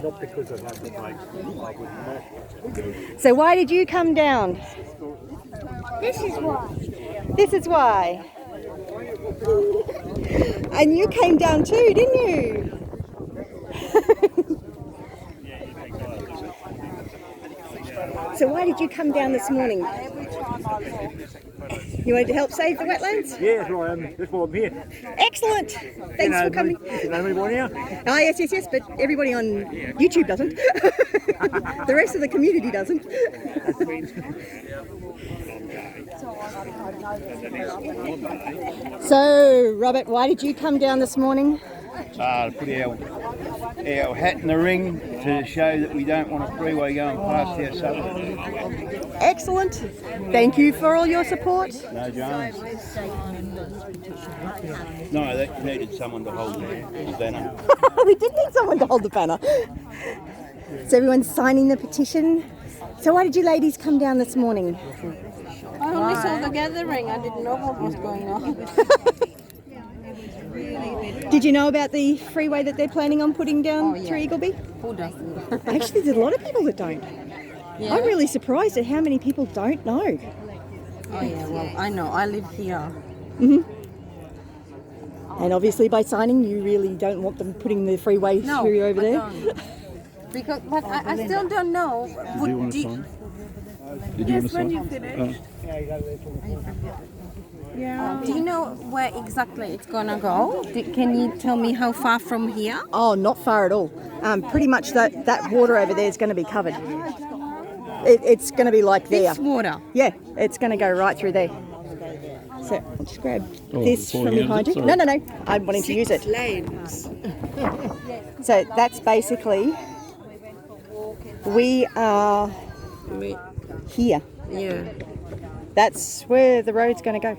not because of that, but I would not. So why did you come down? This is why. This is why. And you came down too, didn't you? So why did you come down this morning? You wanted to help save the wetlands? Yeah, that's why I'm here. Excellent. Thanks for coming. You know anyone here? Oh, yes, but everybody on YouTube doesn't. The rest of the community doesn't. So, Robert, why did you come down this morning? To put our hat in the ring to show that we don't want a freeway going past our suburb. Excellent. Thank you for all your support. No, Jones. No, they needed someone to hold the banner. We did need someone to hold the banner. So everyone's signing the petition. So why did you ladies come down this morning? I only saw the gathering. I didn't know what was going on. Did you know about the freeway that they're planning on putting down through Eagleby? Who doesn't? Actually, there's a lot of people that don't. Yeah. I'm really surprised at how many people don't know. Oh yeah, well, I know. I live here. And obviously by signing, you really don't want them putting the freeway through over there. Don't. Because, but I still don't know. Do you want to sign? Did you want to sign? Yeah. Do you know where exactly it's gonna go? Can you tell me how far from here? Oh, not far at all. Pretty much that water over there is going to be covered. It's going to be like there. This water. Yeah, it's going to go right through there. So I'll just grab this from behind you. No. I'm wanting to use it. Lanes. So that's basically, we are here. Yeah. That's where the road's going to go.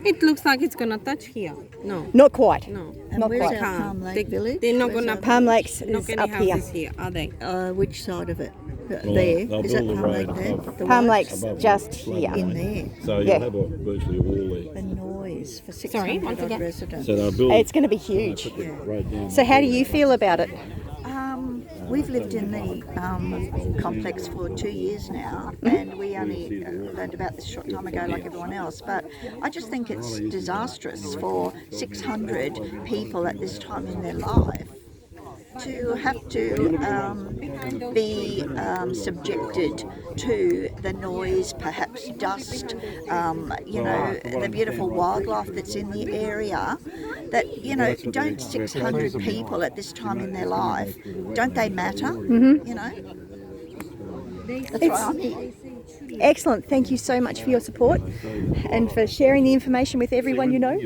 It looks like it's gonna touch here. No. Not quite. No. Not quite. Palm Lake Village? They're not gonna Palm Lakes knock is any up here. houses here, are they? Which side of it? There. they'll Is that build the Palm road Lake there? above. The Palm what? Lake's Above just the here. In there. So you'll Yeah. have virtually a wall there. The noise for Sorry, once 600 again. odd residents. So they'll build. It's going to be huge. Put the road down. So how do you feel about it? We've lived in the complex for 2 years now, and we only learned about this a short time ago like everyone else, but I just think it's disastrous for 600 people at this time in their life to have to be subjected to the noise, perhaps dust, the beautiful wildlife that's in the area. That, don't 600 people at this time in their life, don't they matter? That's why I'm here. Excellent. Thank you so much for your support and for sharing the information with everyone you know.